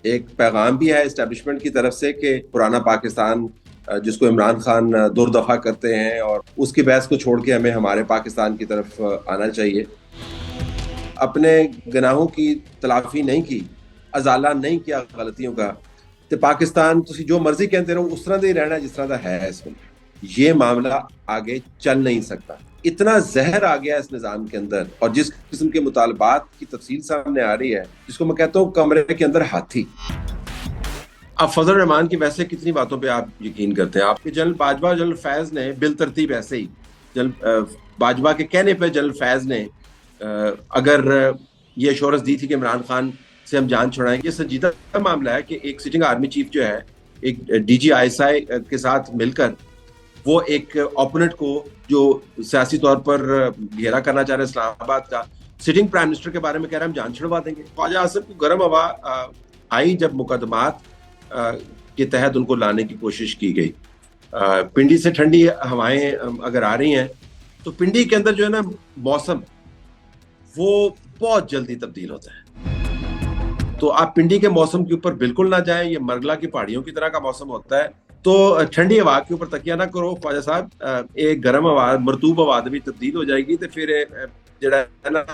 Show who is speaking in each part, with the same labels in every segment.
Speaker 1: एक पैगाम भी है इस्टेब्लिशमेंट की तरफ से कि पुराना पाकिस्तान जिसको इमरान खान दो दफा करते हैं, और उसकी बहस को छोड़ के हमें हमारे पाकिस्तान की तरफ आना चाहिए। अपने गुनाहों की तलाफी नहीं की, अजाला नहीं किया गलतियों का, तो पाकिस्तान तुसी जो मर्जी कहते रहो उस तरह से ही रहना जिस तरह का है। इसमें ये मामला आगे चल नहीं सकता। इतना जहर आ गया इस निजाम के अंदर, और जिस किस्म के मुतालबात की तफसील सामने आ रही है, जिसको मैं कहता हूँ कमरे के अंदर हाथी। आप फजल रहमान की वैसे कितनी बातों पे आप यकीन करते हैं? आपके जनरल बाजवा, जनरल फैज ने बिल तरतीब ऐसे ही जनरल बाजवा के कहने पे जनरल फैज ने अगर ये एश्योरेंस दी थी कि इमरान खान से हम जान छुड़ाएंगे। संजीदा मामला है कि एक सिटिंग आर्मी चीफ जो है, एक DGISI के साथ मिलकर वो एक ओपोनेंट को जो सियासी तौर पर घेरा करना चाह रहे हैं इस्लामाबाद का, सिटिंग प्राइम मिनिस्टर के बारे में कह रहे हैं हम जान छुड़वा देंगे। ख्वाजा आसिफ को गर्म हवा आई जब मुकदमात के तहत उनको लाने की कोशिश की गई। पिंडी से ठंडी हवाएं अगर आ रही हैं तो पिंडी के अंदर जो है ना मौसम वो बहुत जल्दी तब्दील होता है। तो आप पिंडी के मौसम के ऊपर बिल्कुल ना जाएं, ये मरगला की पहाड़ियों की तरह का मौसम होता है। तो ठंडी हवा के ऊपर तकिया ना करो ख्वाजा साहब, एक गर्म हवा मरतूब हवा भी तब्दील हो जाएगी तो फिर जड़ा है ना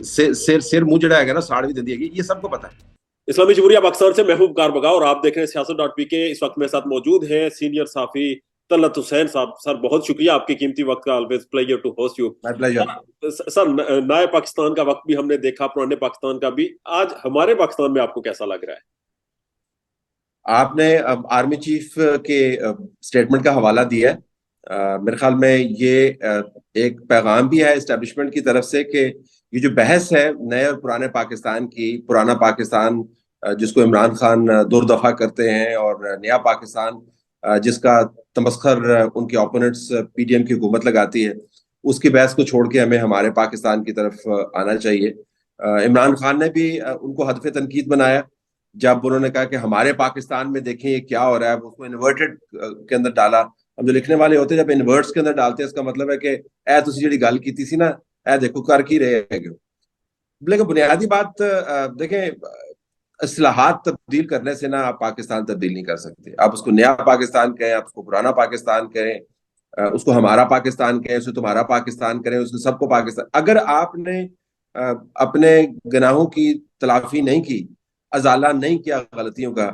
Speaker 1: सिर सिर मुंह जड़ा है ना साड़ भी देती है, ये सबको पता है।
Speaker 2: इस्लामी जमहूरिया पाकिस्तान से महबूब कारबगा और आप देख रहे हैं सियासत.pk। इस वक्त मेरे साथ मौजूद है सीनियर साफी तलत हुसैन साहब। सर बहुत शुक्रिया, आपके कीमती वक्त का। Always pleasure to host you.
Speaker 1: My pleasure.
Speaker 2: Sir नए पाकिस्तान का वक्त भी हमने देखा, पुराने पाकिस्तान का भी। आज हमारे पाकिस्तान में आपको कैसा लग रहा है?
Speaker 1: आपने आर्मी चीफ के स्टेटमेंट का हवाला दिया है। मेरे ख्याल में ये एक पैगाम भी है इस्टेब्लिशमेंट की तरफ से कि ये जो बहस है नए और पुराने पाकिस्तान की, पुराना पाकिस्तान जिसको इमरान खान दो दफा करते हैं, और नया पाकिस्तान जिसका तमस्खर उनके ओपोनेंट्स PTM की हुकूमत लगाती है, उसकी बहस को छोड़ के हमें हमारे पाकिस्तान की तरफ आना चाहिए। इमरान खान ने भी उनको हदफ तनकीद बनाया जब उन्होंने कहा कि हमारे पाकिस्तान में देखें ये क्या हो रहा है। उसको इन्वर्टेड के अंदर डाला। हम जो लिखने वाले होते हैं जब इन्वर्ट्स के अंदर डालते हैं इसका मतलब है कि ए तुसी जी गल की सी ना, ए देखो कर की रहे है। लेकिन बुनियादी बात देखें, इस्लाहात तब्दील करने से ना आप पाकिस्तान तब्दील नहीं कर सकते। आप उसको नया पाकिस्तान कहें, आप उसको पुराना पाकिस्तान कहें, उसको हमारा पाकिस्तान कहें, उसको तुम्हारा पाकिस्तान करें, उसको सबको पाकिस्तान, अगर आपने अपने गुनाहों की तलाफी नहीं की, अजाला नहीं किया गलतियों का,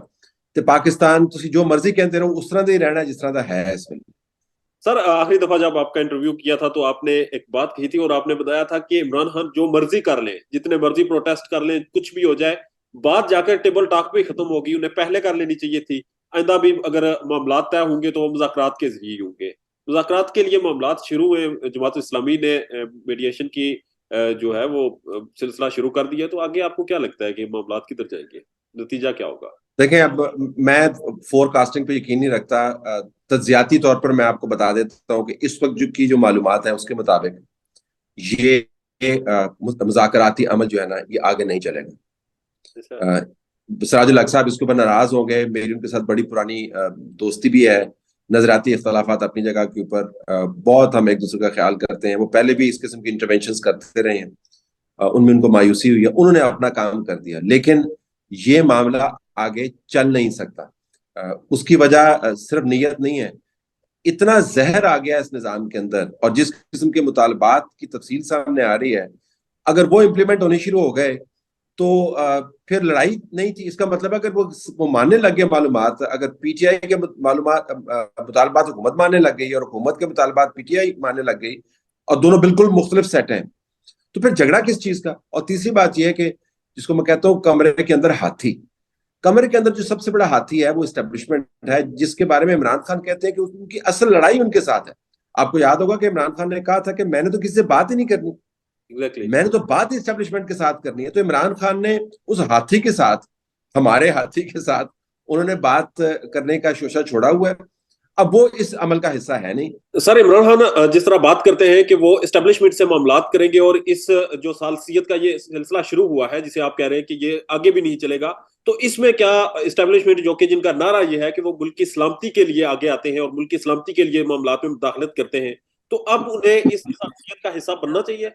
Speaker 1: तो पाकिस्तान तुसी जो मर्जी कहते रहो उस तरह से ही रहना जिस तरह का है इसमें।
Speaker 2: सर आखिरी दफा जब आपका इंटरव्यू किया था तो आपने एक बात कही थी और आपने बताया था कि इमरान खान जो मर्जी कर लें, जितने मर्जी प्रोटेस्ट कर लें, कुछ भी हो जाए, बात जाकर टेबल टॉक पे खत्म होगी। उन्हें पहले कर लेनी चाहिए थी। आइंदा भी अगर मामला तय होंगे तो वो मुज़ाकरात के जरिए होंगे। मुज़ाकरात के लिए मामला शुरू हुए, जमात इस्लामी ने मीडिएशन की जो है वो सिलसिला शुरू कर दिया। तो आगे आपको क्या लगता है कि मामला किधर जाएंगे, नतीजा क्या होगा?
Speaker 1: देखें, अब मैं फोरकास्टिंग पे यकीन नहीं रखता। तज्जियाती तौर पर मैं आपको बता देता हूँ कि इस वक्त की जो मालूमात है उसके मुताबिक ये मुज़ाकराती अमल जो है ना ये आगे नहीं चलेगा।
Speaker 2: अच्छा।
Speaker 1: सिराजुल हक साहब इसके ऊपर नाराज हो गए। मेरी उनके साथ बड़ी पुरानी दोस्ती भी है। नजराती इख्तलाफात अपनी जगह के ऊपर, बहुत हम एक दूसरे का ख्याल करते हैं। वो पहले भी इस किस्म की इंटरवेंशन करते रहे हैं। उनमें उनको मायूसी हुई है, उन्होंने अपना काम कर दिया, लेकिन ये मामला आगे चल नहीं सकता। उसकी वजह सिर्फ नीयत नहीं है। इतना जहर आ गया इस निजाम के अंदर, और जिस किस्म के मुतालबात की तफसील सामने आ रही है, अगर वो इम्प्लीमेंट होने शुरू हो गए तो फिर लड़ाई नहीं थी। इसका मतलब है अगर वो मानने लग गए मालूमात, अगर PTI के मालूमात मुतालबात हुकूमत मानने लग गई और हुकूमत के मुतालबात PTI मानने लग गई, और दोनों बिल्कुल मुख्तलिफ सेट हैं, तो फिर झगड़ा किस चीज का? और तीसरी बात यह है कि जिसको मैं कहता हूँ कमरे के अंदर हाथी, कमरे के अंदर जो सबसे बड़ा हाथी है वो इस्टेब्लिशमेंट है, जिसके बारे में इमरान खान कहते हैं कि उनकी असल लड़ाई उनके साथ है। आपको याद होगा कि इमरान खान ने कहा था कि मैंने तो किसी से बात ही नहीं करनी,
Speaker 2: एग्जैक्टली।
Speaker 1: मैंने तो बात इस्टेब्लिशमेंट के साथ करनी है। तो इमरान खान ने उस हाथी के साथ, हमारे हाथी के साथ उन्होंने बात करने का शोशा छोड़ा हुआ है। अब वो इस अमल का हिस्सा है नहीं।
Speaker 2: सर इमरान खान जिस तरह बात करते हैं कि वो एस्टेब्लिशमेंट से मामलात करेंगे, और इस जो सालसियत का ये सिलसिला शुरू हुआ है जिसे आप कह रहे हैं कि ये आगे भी नहीं चलेगा, तो इसमें क्या एस्टेब्लिशमेंट जो कि जिनका नारा ये है कि वो मुल्क की सलामती के लिए आगे आते हैं और मुल्क की सलामती के लिए मामलात में मुदाखलत करते हैं, तो अब उन्हें इस सालसियत का हिस्सा बनना चाहिए?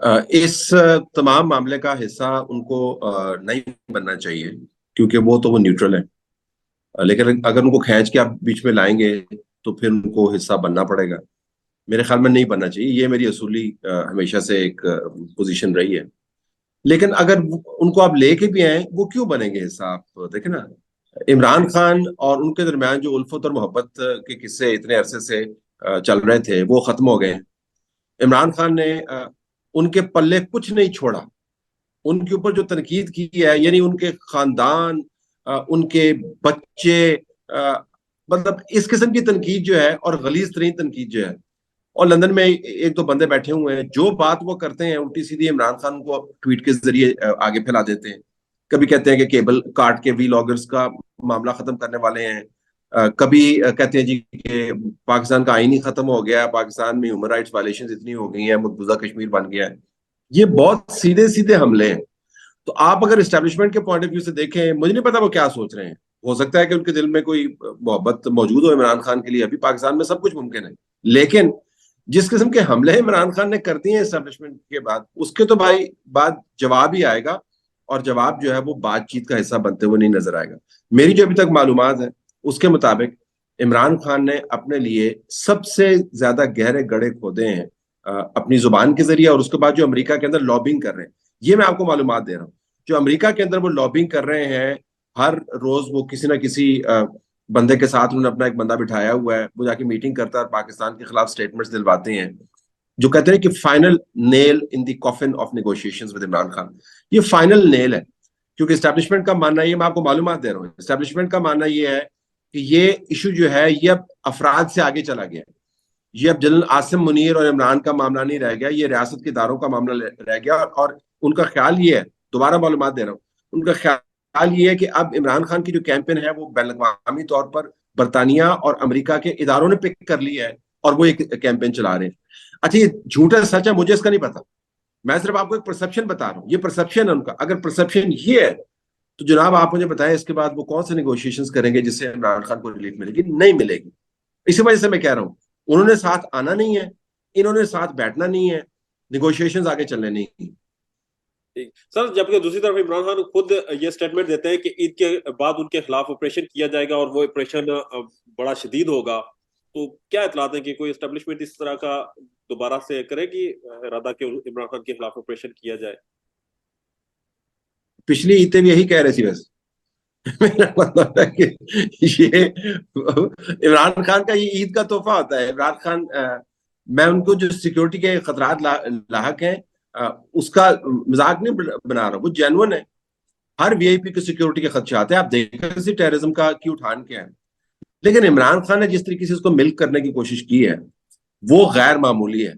Speaker 1: इस तमाम मामले का हिस्सा उनको नहीं बनना चाहिए, क्योंकि वो न्यूट्रल है। लेकिन अगर उनको खींच के आप बीच में लाएंगे तो फिर उनको हिस्सा बनना पड़ेगा। मेरे ख्याल में नहीं बनना चाहिए, ये मेरी असूली हमेशा से एक पोजीशन रही है। लेकिन अगर उनको आप लेके भी आए, वो क्यों बनेंगे हिस्सा? आप देखें ना, इमरान खान और उनके दरमियान जो उल्फत और मोहब्बत के किस्से इतने अरसे से चल रहे थे, वो खत्म हो गए। इमरान खान ने उनके पल्ले कुछ नहीं छोड़ा। उनके ऊपर जो तनकीद की है, यानी उनके खानदान, उनके बच्चे, मतलब इस किस्म की तनकीद जो है, और गलीज तरीन तनकीद जो है। और लंदन में एक दो बंदे बैठे हुए हैं, जो बात वो करते हैं उल्टी सीधी इमरान खान को ट्वीट के जरिए आगे फैला देते हैं। कभी कहते हैं कि केबल काट के वीलॉगर्स का मामला खत्म करने वाले हैं। कभी कहते हैं जी कि पाकिस्तान का आईन ही खत्म हो गया, पाकिस्तान में ह्यूमन राइट्स वायलेशन इतनी हो गई हैं, मकबूजा कश्मीर बन गया है। ये बहुत सीधे सीधे हमले हैं। तो आप अगर इस्टेब्लिशमेंट के पॉइंट ऑफ व्यू से देखें, मुझे नहीं पता वो क्या सोच रहे हैं। हो सकता है कि उनके दिल में कोई मोहब्बत मौजूद हो इमरान खान के लिए। अभी पाकिस्तान में सब कुछ मुमकिन है, लेकिन जिस किस्म के हमले इमरान खान ने कर दिए हैं इस्टेब्लिशमेंट के बाद, उसके तो भाई बाद जवाब ही आएगा। और जवाब जो है वो बातचीत का हिस्सा बनते हुए नहीं नजर आएगा। मेरी जो अभी तक मालूमात है उसके मुताबिक इमरान खान ने अपने लिए सबसे ज्यादा गहरे गड्ढे खोदे हैं अपनी जुबान के जरिए, और उसके बाद जो अमेरिका के अंदर लॉबिंग कर रहे हैं। ये मैं आपको मालूमात दे रहा हूँ। जो अमेरिका के अंदर वो लॉबिंग कर रहे हैं, हर रोज वो किसी ना किसी बंदे के साथ, उन्होंने अपना एक बंदा बिठाया हुआ है, वो जाके मीटिंग करता है और पाकिस्तान के खिलाफ स्टेटमेंट्स दिलवाते हैं, जो कहते हैं कि final nail in the coffin of negotiations with Imran Khan. ये फाइनल नेल है, क्योंकि स्टैब्लिशमेंट का मानना, ये मैं आपको मालूमात दे रहा हूँ, स्टैब्लिशमेंट का मानना ये है कि ये इशू जो है ये अब अफराद से आगे चला गया। ये अब जनरल आसिम मुनीर और इमरान का मामला नहीं रह गया, ये रियासत के इदारों का मामला रह गया। और उनका ख्याल ये है, दोबारा मालूमात दे रहा हूँ, उनका ख्याल ये है कि अब इमरान खान की जो कैंपेन है वो बैन अवी तौर पर बरतानिया और अमेरिका के इदारों ने पिक कर लिया है, और वो एक कैंपेन चला रहे हैं। अच्छा, ये झूठ है सच है मुझे इसका नहीं पता। मैं सिर्फ आपको एक परसेप्शन बता रहा हूँ, ये परसेप्शन है उनका। अगर परसेप्शन ये है तो जनाब आप मुझे बताएं, इसके बाद वो कौन से निगोशिएशंस करेंगे जिससे इमरान खान को रिलीफ मिलेगी? नहीं मिलेगी। इसी वजह से मैं कह रहा हूँ, उन्होंने साथ आना नहीं है, इन्होंने साथ बैठना नहीं है, निगोशिएशंस आगे चलने नहीं।
Speaker 2: सर, जबकि दूसरी तरफ इमरान खान खुद ये स्टेटमेंट देते हैं कि ईद के बाद उनके खिलाफ ऑपरेशन किया जाएगा और वो ऑपरेशन बड़ा शदीद होगा। तो क्या इतलात है कि कोई एस्टेब्लिशमेंट इस तरह का दोबारा से करेगी इरादा कि इमरान खान के खिलाफ ऑपरेशन किया जाए?
Speaker 1: पिछली ईदें भी यही कह रहे थे वैसे। मेरा मतलब है कि ये इमरान खान का ये ईद का तोहफा होता है। इमरान खान मैं उनको जो सिक्योरिटी के खतरात लाक हैं उसका मजाक नहीं बना रहा, वो जेन्युइन है। हर वीआईपी की सिक्योरिटी के खदशात है। आप देखें किसी टेररिज्म का की उठान क्या है। लेकिन इमरान खान ने जिस तरीके से उसको मिल्क करने की कोशिश की है वो गैर मामूली है।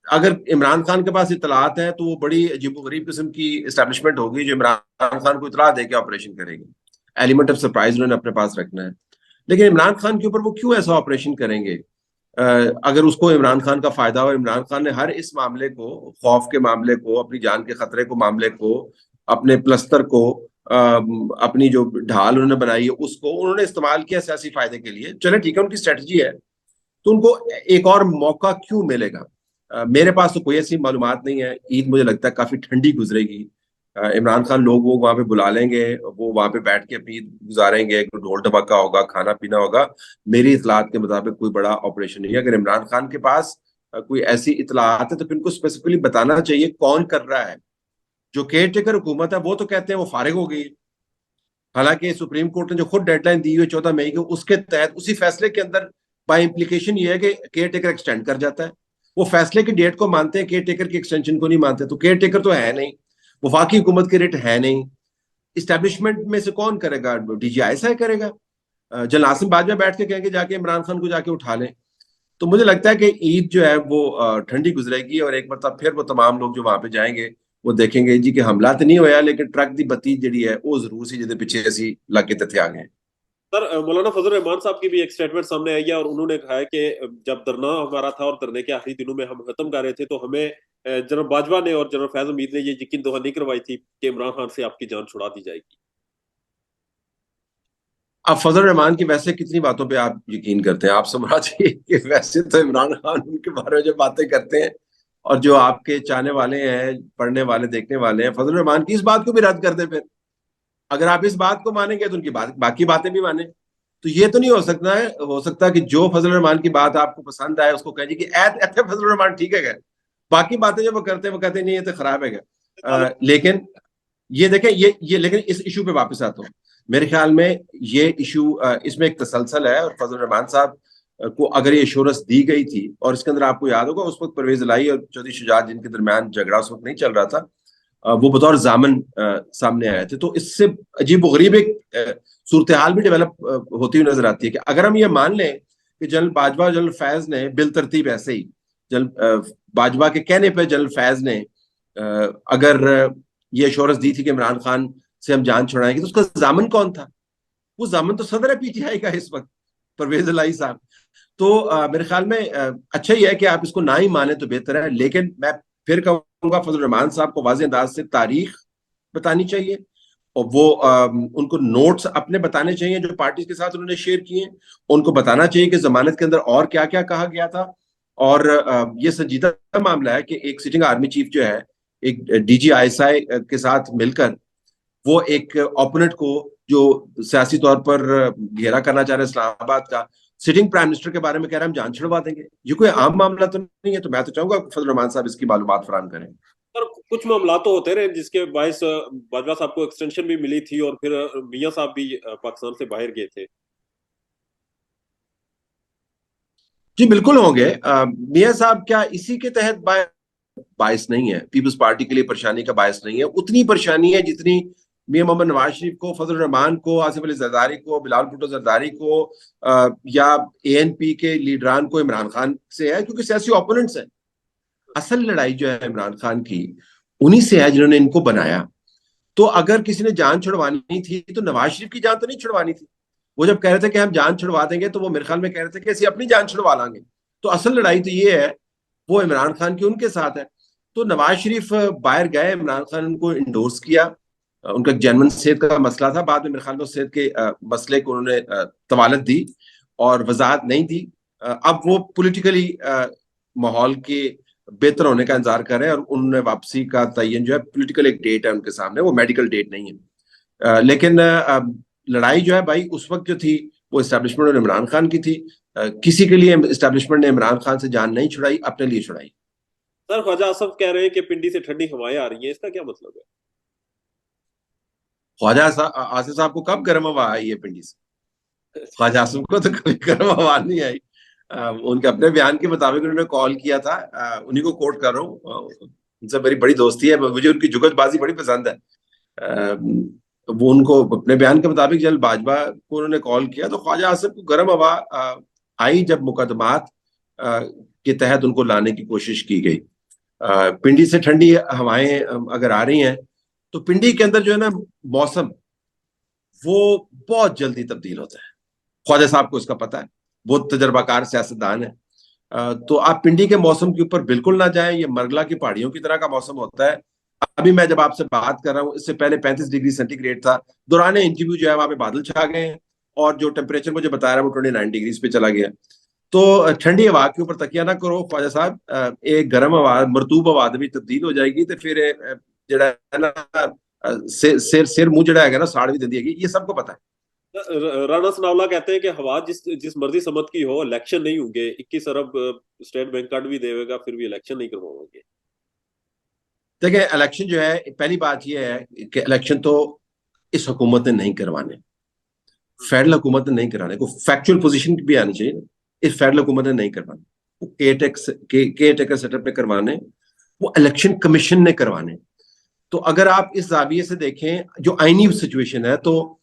Speaker 1: अगर इमरान खान के पास इतलात है तो वो बड़ी अजीबोगरीब किस्म की इस्टेब्लिशमेंट होगी जो इमरान खान को इतला दे के ऑपरेशन करेगी। एलिमेंट ऑफ सरप्राइज उन्होंने अपने पास रखना है। लेकिन इमरान खान के ऊपर वो क्यों ऐसा ऑपरेशन करेंगे अगर उसको इमरान खान का फायदा हो? इमरान खान ने हर इस मामले को, खौफ के मामले को, अपनी जान के खतरे को मामले को, अपने प्लस्तर को, अपनी जो ढाल उन्होंने बनाई है उसको उन्होंने इस्तेमाल किया सियासी फायदे के लिए। चले ठीक है, उनकी स्ट्रेटजी है, तो उनको एक और मौका क्यों मिलेगा? मेरे पास तो कोई ऐसी मालूमात नहीं है। ईद मुझे लगता है काफी ठंडी गुजरेगी। इमरान खान लोग वो वहां पे बुला लेंगे, वो वहां पे बैठ के अपनी ईद गुजारेंगे, ढोल ढमाका होगा, खाना पीना होगा। मेरी इतलात के मुताबिक कोई बड़ा ऑपरेशन नहीं है। अगर इमरान खान के पास कोई ऐसी इतलात है तो फिर उनको स्पेसिफिकली बताना चाहिए कौन कर रहा है। जो केयर टेकर हुकूमत है वो तो कहते हैं वो फारिग हो गई। हालांकि सुप्रीम कोर्ट ने जो खुद डेडलाइन दी हुई 14 मई को, उसके तहत उसी फैसले के अंदर बाय इम्प्लीकेशन ये है कि केयर टेकर एक्सटेंड कर जाता है। वो फैसले की डेट को मानते हैं, केयर टेकर की एक्सटेंशन को नहीं मानते। तो केयर टेकर तो है नहीं, वफाकी हुकूमत की रेट है नहीं। इस्टेब्लिशमेंट में से कौन करेगा? डीजीआई ऐसा करेगा? जनरल आसिम बाद में बैठ के कहेंगे जाके इमरान खान को जाके उठा लें। तो मुझे लगता है कि ईद जो है वो ठंडी गुजरेगी, और एक बार फिर वो तमाम लोग जो वहां पे जाएंगे वो देखेंगे जी कि हमला तो नहीं होया, लेकिन ट्रक दी बत्ती जी है वो जरूर सी जिदे पीछे असी लाके तथे आ गए।
Speaker 2: सर, मौलाना फजल रहमान साहब की भी एक स्टेटमेंट सामने आई है और उन्होंने कहा है कि जब धरना हमारा था और धरने के आखिरी दिनों में हम खत्म कर रहे थे तो हमें जनरल बाजवा ने और जनरल फैज हमीद ने ये यकीन दहानी करवाई थी कि इमरान खान से आपकी जान छुड़ा दी जाएगी।
Speaker 1: अब फजल रहमान की वैसे कितनी बातों पे आप यकीन करते हैं? आप समझिए कि वैसे तो इमरान खान उनके बारे में जो बातें करते हैं और जो आपके चाहने वाले हैं, पढ़ने वाले, देखने वाले हैं, फजल रहमान की इस बात को भी रद्द कर दे। फिर अगर आप इस बात को मानेंगे तो उनकी बात, बाकी बातें भी माने। तो ये तो नहीं हो सकता कि जो फजल रहमान की बात आपको पसंद आए उसको कहें कि ऐसे फजल रहमान ठीक है, बाकी बातें जो वो करते हैं वो कहते हैं नहीं ये तो खराब है। लेकिन ये देखें, ये लेकिन इस इशू पे वापस आता हूँ। मेरे ख्याल में ये इशू, इसमें एक तसलसल है, और फजल रहमान साहब को अगर ये एश्योरेंस दी गई थी, और इसके अंदर आपको याद होगा उस वक्त परवेज इलाही और चौधरी शुजात जिनके दरमियान झगड़ा उस वक्त नहीं चल रहा था, वो बतौर जामन सामने आए थे। तो इससे अजीब गरीब एक सूरत हाल भी डेवलप होती हुई नजर आती है कि अगर हम ये मान लें कि जनरल बाजवा और जनरल फैज ने बिल तरतीब ऐसे ही, जनरल बाजवा के कहने पर जनरल फैज ने अगर ये एश्योरेंस दी थी कि इमरान खान से हम जान छुड़ाएंगे, तो उसका जामन कौन था? वो जामन तो सदर है पीटीआई का इस वक्त, परवेज इलाही साहब। तो मेरे ख्याल में अच्छा ही है कि आप इसको ना ही माने तो बेहतर है। लेकिन मैं फिर कहूंगा फजल रहमान साहब को वाज़ेह अंदाज से तारीख बतानी चाहिए, और वो उनको नोट्स अपने बताने चाहिए जो पार्टी के साथ उन्होंने शेयर किए। उनको बताना चाहिए कि जमानत के अंदर और क्या क्या कहा गया था। और ये संजीदा मामला है कि एक सिटिंग आर्मी चीफ जो है, एक डीजी आईएसआई के साथ मिलकर वो एक ओपोनेंट को जो सियासी तौर पर घेरा करना चाह रहे हैं इस्लामाबाद का, सिटिंग प्राइम मिनिस्टर के बारे में कह रहे हैं हम जान छुड़वा देंगे। ये कोई आम मामला तो नहीं है। तो मैं तो चाहूंगा फजल रहमान साहब इसकी मालूमात फराहम करें।
Speaker 2: सर कुछ मामला तो होते रहे जिसके बायस बाजवा साहब को एक्सटेंशन भी मिली थी और फिर मियां साहब भी पाकिस्तान से बाहर गए थे।
Speaker 1: जी बिल्कुल होंगे। मियां साहब क्या इसी के तहत बायस नहीं है, पीपल्स पार्टी के लिए परेशानी का बायस नहीं है। उतनी परेशानी है जितनी मियां मोहम्मद नवाज शरीफ को, फजल रहमान को, आसिफ अली जरदारी को, बिलाल भुट्टो जरदारी को, या एएनपी के लीडरान को इमरान खान से है, क्योंकि सियासी ओपोनेंट्स हैं। असल लड़ाई जो है इमरान खान की उन्हीं से है जिन्होंने इनको बनाया। तो अगर किसी ने जान छुड़वानी थी तो नवाज शरीफ की जान तो नहीं छुड़वानी थी। वो जब कह रहे थे कि हम जान छुड़वा देंगे तो वो मेरे ख्याल में कह रहे थे कि ਅਸੀਂ अपनी जान छुड़वा लांगे। तो असल लड़ाई तो ये है, वो इमरान खान की उनके साथ है। तो नवाज शरीफ बाहर गए, इमरान खान उनको इंडोर्स किया, उनका जेनवन सेहत का मसला था। बाद में मेरे ख्याल में सेहत के मसले को उन्होंने तवालत दी और वजाहत नहीं दी। अब वो पॉलिटिकली माहौल के बेहतर होने का इंतजार कर रहे हैं, और उन्होंने वापसी का तयन जो है, पॉलिटिकल एक डेट है उनके सामने, वो मेडिकल डेट नहीं है। लेकिन लड़ाई जो है भाई उस वक्त जो थी वो इस्टेब्लिशमेंट और इमरान खान की थी। किसी के लिए इस्टेब्लिशमेंट ने इमरान खान से जान नहीं छुड़ाई, अपने लिए छुड़ाई।
Speaker 2: सर ख्वाजा आसफ कह रहे हैं कि पिंडी से ठंडी हवाएं आ रही हैं, इसका क्या मतलब है?
Speaker 1: ख्वाजा आसिफ साहब को कब गर्म हवा आई है पिंडी से? ख्वाजा आसिफ को तो कभी गर्म हवा नहीं आई। उनके अपने बयान के मुताबिक उन्होंने कॉल किया था, उन्हीं को कोट कर रहा हूँ, उनसे मेरी बड़ी दोस्ती है, मुझे उनकी जुगतबाजी बड़ी पसंद है। वो उनको अपने बयान के मुताबिक जल बाजवा को उन्होंने कॉल किया तो ख्वाजा आसिफ को गर्म हवा आई जब मुकदमात के तहत उनको लाने की कोशिश की गई। पिंडी से ठंडी हवाएं अगर आ रही हैं तो पिंडी के अंदर जो है ना मौसम वो बहुत जल्दी तब्दील होता है। ख्वाजा साहब को इसका पता है, बहुत तजर्बाकार सियासतदान है। तो आप पिंडी के मौसम के ऊपर बिल्कुल ना जाएं, ये मरगला की पहाड़ियों की तरह का मौसम होता है। अभी मैं जब आपसे बात कर रहा हूँ, इससे पहले 35 डिग्री सेंटीग्रेड था। दौरान इंटरव्यू जो है वहां पे बादल छा गए हैं, और जो टेम्परेचर मुझे बता रहा है वो 29 डिग्रीज पे चला गया। तो ठंडी हवा के ऊपर तकिया ना करो ख्वाजा साहब, एक गर्म हवा मरतूब हवा भी तब्दील हो जाएगी तो फिर जड़ा है ना सिर सिर मुंह जड़ा है ना साड़ भी दी है, ये सबको पता है।
Speaker 2: राणा सनावला कहते हैं कि हवा जिस जिस मर्जी समत की हो, इलेक्शन नहीं होंगे, 21 अरब स्टेट बैंक कार्ड भी देगा, फिर भी इलेक्शन नहीं करवाओगे।
Speaker 1: देखिए इलेक्शन जो है, पहली बात यह है कि इलेक्शन तो इस हुकूमत ने नहीं करवाने, फेडरल हुकूमत ने नहीं कराने, को फैक्चुअल पोजीशन भी आनी चाहिए। इस फेडरल हुकूमत ने नहीं करवाने, वो केयर टेकर सेटअप में करवाने, वो इलेक्शन कमीशन ने करवाने। तो अगर आप इस जाविये से देखें जो आईनी सिचुएशन है, तो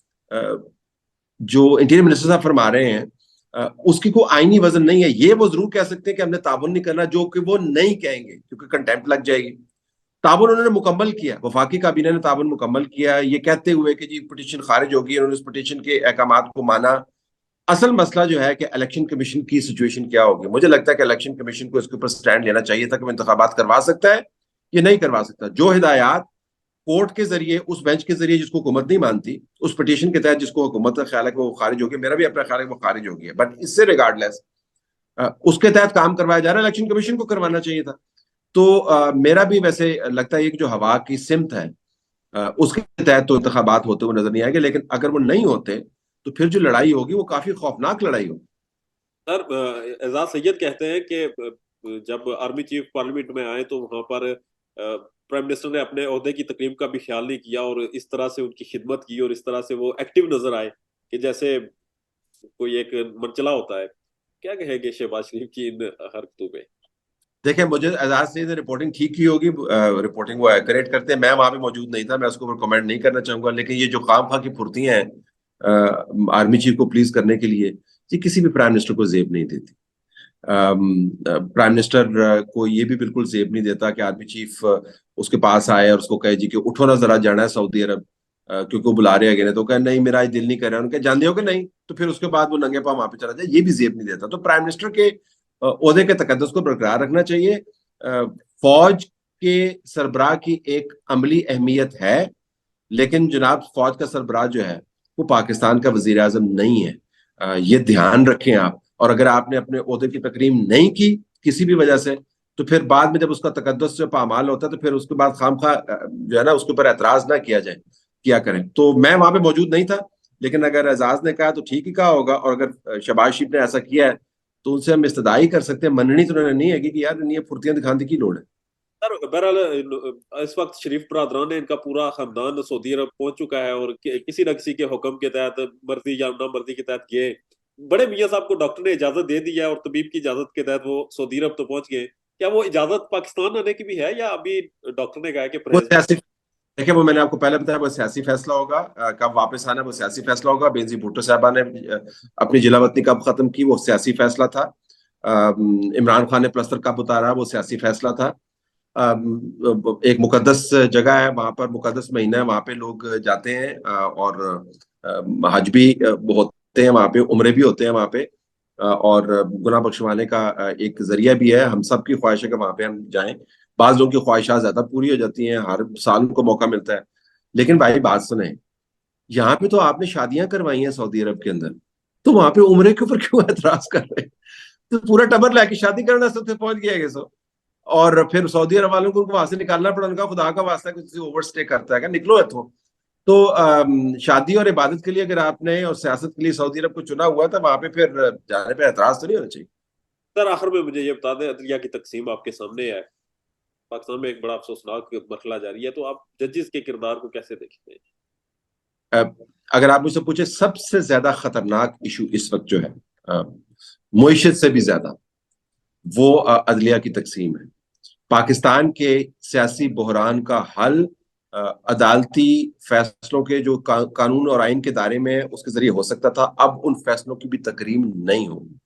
Speaker 1: जो इंटीरियर मिनिस्टर साहब फरमा रहे हैं उसकी कोई आईनी वजन नहीं है। ये वो जरूर कह सकते हैं कि हमने ताबन नहीं करना, जो कि वो नहीं कहेंगे क्योंकि कंटेम्प्ट लग जाएगी। ताबन उन्होंने मुकम्मल किया, वफाकी काबीना ने ताबन मुकम्मल किया, ये कहते हुए कि जी पिटीशन खारिज होगी, उन्होंने उस पिटीशन के अहकामात को माना। असल मसला जो है कि इलेक्शन कमीशन की सिचुएशन क्या होगी। मुझे लगता है कि इलेक्शन कमीशन को इसके ऊपर स्टैंड लेना चाहिए था कि वो इंतखाबात करवा सकता है, ये नहीं करवा सकता। जो हिदायत कोर्ट के जरिए, उस बेंच के जरिए जिसको हुकूमत नहीं मानती, उस पिटीशन के तहत जिसको हुकूमत का ख्याल है कि वो खारिज होगी, मेरा भी अपना ख्याल है कि वो खारिज होगी, बट इससे रिगार्डलेस उसके तहत काम करवाया जा रहा है, इलेक्शन कमीशन को करवाना चाहिए था। तो मेरा भी वैसे लगता है कि जो हवा की सिमत है उसके तहत तो इंतखाबात होते हुए नजर नहीं आएंगे, लेकिन अगर वो नहीं होते तो फिर जो लड़ाई होगी वो काफी खौफनाक लड़ाई होगी।
Speaker 2: सर, एजाज सैयद कहते हैं कि जब आर्मी चीफ पार्लियामेंट में आए तो वहां पर प्राइम मिनिस्टर ने अपने ओहदे की तकरीम का भी ख्याल नहीं किया और इस तरह से उनकी खिदमत की और इस तरह से वो एक्टिव नजर आए कि जैसे कोई एक मनचला होता है। क्या कहेंगे शहबाज शरीफ की इन हरकतों पे?
Speaker 1: देखिए, मुझे एजाज से रिपोर्टिंग ठीक की होगी, रिपोर्टिंग वो एक्यूरेट करते हैं। मैं वहां पे मौजूद नहीं था, मैं उसके ऊपर कमेंट नहीं करना चाहूंगा, लेकिन ये जो खाम खा की फुर्तियां हैं आर्मी चीफ को प्लीज करने के लिए, ये किसी भी प्राइम मिनिस्टर को जेब नहीं देती। प्राइम मिनिस्टर को ये भी बिल्कुल जेब नहीं देता कि आर्मी चीफ उसके पास आए और उसको कहे जी कि उठो ना, जरा जाना है सऊदी अरब, क्योंकि वो बुला रहे हैं। तो कहे नहीं, मेरा आज दिल नहीं कर रहा है। उनके जानते हो कि नहीं, तो फिर उसके बाद वो नंगे पाँव वहां पे चला जाए, ये भी जेब नहीं देता। तो प्राइम मिनिस्टर के ओहदे के तकद्दुस को बरकरार रखना चाहिए। फौज के सरबराह की एक अमली अहमियत है, लेकिन जनाब फौज का सरबराह जो है वो पाकिस्तान का वजीर आजम नहीं है। ये ध्यान रखें आप। और अगर आपने अपने ओहदे की तकरीम नहीं की किसी भी वजह से, तो फिर बाद में जब उसका तकद्दुस जो पामाल होता है, तो फिर उसके बाद खामखा जो है ना उसके ऊपर एतराज ना किया जाए, किया करें। तो मैं वहां पे मौजूद नहीं था, लेकिन अगर एजाज ने कहा तो ठीक ही कहा होगा, और अगर शहबाज शरीफ ने ऐसा किया है तो उनसे हम इस्तदाई कर सकते हैं। मननी तो उन्होंने नहीं है कि यार ये फुर्तियां दिखाने की लोड़ है।
Speaker 2: सर, बहरहाल इस वक्त शरीफ बरादरान है, इनका पूरा खानदान सऊदी अरब पहुंच चुका है और किसी न किसी के हुक्म के तहत, मर्जी या ना मर्जी के तहत गए। बड़े मियां साहब को डॉक्टर ने इजाजत दे दी है और तबीब की इजाजत के तहत वो सऊदी अरब तो पहुंच गए। क्या वो इजाजत पाकिस्तान आने की भी है या अभी डॉक्टर ने कहा है कि
Speaker 1: वो
Speaker 2: परहेज?
Speaker 1: सियासी, देखिए वो मैंने आपको पहले बताया, वो सियासी फैसला होगा। कब वापस आना वो सियासी फैसला होगा। बेनजीर भुट्टो साहबा ने अपनी जिलावतनी कब खत्म की वो सियासी फैसला था। इमरान खान ने प्लस्तर कब उतारा वो सियासी फैसला था। एक मुकद्दस जगह है, वहां पर मुकद्दस महीना है, वहां पे लोग जाते हैं, और हज भी होते हैं वहां पे, उम्रे भी होते हैं वहां पे, और गुनाह बख्शवाने का एक जरिया भी है। हम सब की ख्वाहिश है कि वहां पे हम जाएं। बाज लोगों की ख्वाहिशात ज्यादा पूरी हो जाती हैं, हर साल उनको मौका मिलता है। लेकिन भाई बात सुने, यहाँ पे तो आपने शादियां करवाई हैं सऊदी अरब के अंदर, तो वहां पे उम्रे के ऊपर क्यों एतराज कर रहे हैं? तो पूरा टबर लाके शादी करना सब पहुंच गया है सो। और फिर सऊदी अरब वालों को उनको वहां से निकालना पड़ा। उनका खुदा का वास्ता किसी ओवर स्टे करता है क्या, निकलो इथों। तो शादी और इबादत के लिए अगर आपने और सियासत के लिए सऊदी अरब को चुना हुआ था, वहां पे फिर जाने पे एतराज तो नहीं होना चाहिए।
Speaker 2: सर, आखिर में मुझे ये बता दें, अदलिया की तकसीम आपके सामने है, पाकिस्तान में एक बड़ा अफसोसनाक मरहला जारी है, तो आप जजेस के किरदार को कैसे देखते हैं?
Speaker 1: अ, अगर आप मुझसे पूछे सबसे ज्यादा खतरनाक इशू इस वक्त जो है, मुईशत से भी ज्यादा, वो अदलिया की तकसीम है। पाकिस्तान के सियासी बहरान का हल अदालती फैसलों के जो कानून और आइन के दायरे में उसके जरिए हो सकता था। अब उन फैसलों की भी तकरीम नहीं होगी।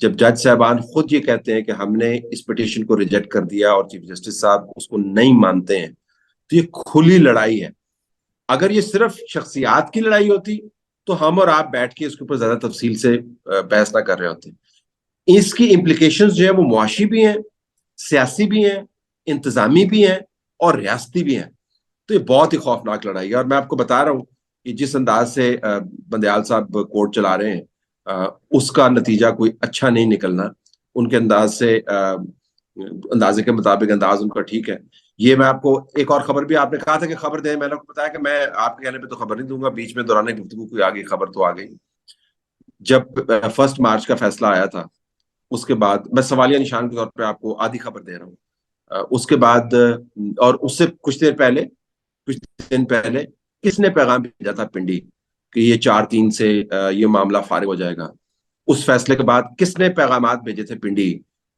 Speaker 1: जब जज साहबान खुद ये कहते हैं कि हमने इस पिटीशन को रिजेक्ट कर दिया और चीफ जस्टिस साहब उसको नहीं मानते हैं, तो ये खुली लड़ाई है। अगर ये सिर्फ शख्सियात की लड़ाई होती तो हम और आप बैठ के इसके ऊपर ज्यादा तफसील से बहस ना कर रहे होते। इसकी इम्प्लीकेशंस जो है वो मुआशी भी हैं, सियासी भी हैं, इंतजामी भी हैं, और रियासती भी हैं। तो ये बहुत ही खौफनाक लड़ाई है। और मैं आपको बता रहा हूँ कि जिस अंदाज से बंदयाल साहब कोर्ट चला रहे हैं, उसका नतीजा कोई अच्छा नहीं निकलना। उनके अंदाज से अंदाजे के मुताबिक अंदाज उनका ठीक है। ये मैं आपको एक और खबर भी, आपने कहा था कि खबर दें, मैंने आपको बताया कि मैं आपके कहने पे तो खबर नहीं दूंगा। बीच में दौरान गुफ्तगू कोई आ गई, खबर तो आ गई। जब 1 मार्च का फैसला आया था, उसके बाद मैं सवालिया निशान के तौर पे आपको आधी खबर दे रहा हूँ। उसके बाद और उससे कुछ दिन पहले किसने पैगाम भेजा था पिंडी कि ये 4/3 से ये मामला फारिग हो जाएगा? उस फैसले के बाद किसने पैगाम भेजे थे पिंडी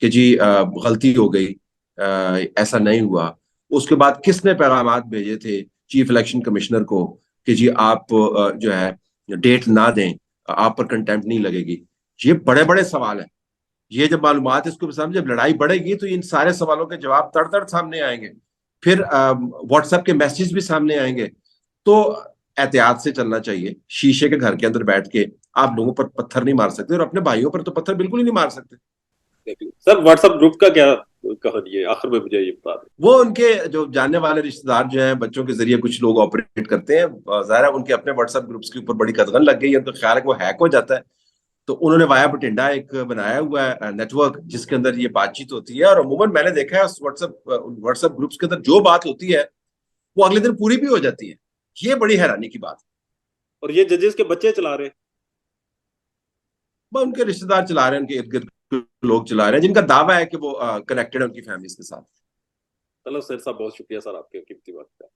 Speaker 1: कि जी गलती हो गई, ऐसा नहीं हुआ? उसके बाद किसने पैगाम भेजे थे चीफ इलेक्शन कमिश्नर को कि जी आप जो है डेट ना दें, आप पर कंटेम्प्ट नहीं लगेगी? ये बड़े बड़े सवाल हैं। ये जब मालूमात इसको सामने, जब लड़ाई बढ़ेगी तो इन सारे सवालों के जवाब तड़ तड़ सामने आएंगे। फिर व्हाट्सएप के मैसेज भी सामने आएंगे। तो एहतियात से चलना चाहिए। शीशे के घर के अंदर बैठ के आप लोगों पर पत्थर नहीं मार सकते, और अपने भाइयों पर तो पत्थर बिल्कुल ही नहीं मार सकते।
Speaker 2: सर, व्हाट्सएप ग्रुप का क्या कहानी है, आखिर में मुझे ये बता दें।
Speaker 1: वो उनके जो जानने वाले रिश्तेदार जो हैं, बच्चों के जरिए कुछ लोग ऑपरेट करते हैं। जाहिर है उनके अपने व्हाट्सएप ग्रुप्स के ऊपर बड़ी कदगन लग गई है, उनको ख्याल है कि वो हैक हो जाता है। तो उन्होंने वाया बठिंडा एक बनाया हुआ है नेटवर्क, जिसके अंदर ये बातचीत होती है। और अमूमन मैंने देखा है उस व्हाट्सएप ग्रुप्स के अंदर जो बात होती है वो अगले दिन पूरी भी हो जाती है। ये बड़ी हैरानी की बात है।
Speaker 2: और ये जजेस के बच्चे चला रहे हैं।
Speaker 1: वो उनके रिश्तेदार चला रहे हैं, उनके इर्द गिर्द लोग चला रहे हैं, जिनका दावा है कि वो कनेक्टेड है उनकी फैमिलीज के साथ।
Speaker 2: चलो सर साहब, बहुत शुक्रिया सर आपके कीमती बात का।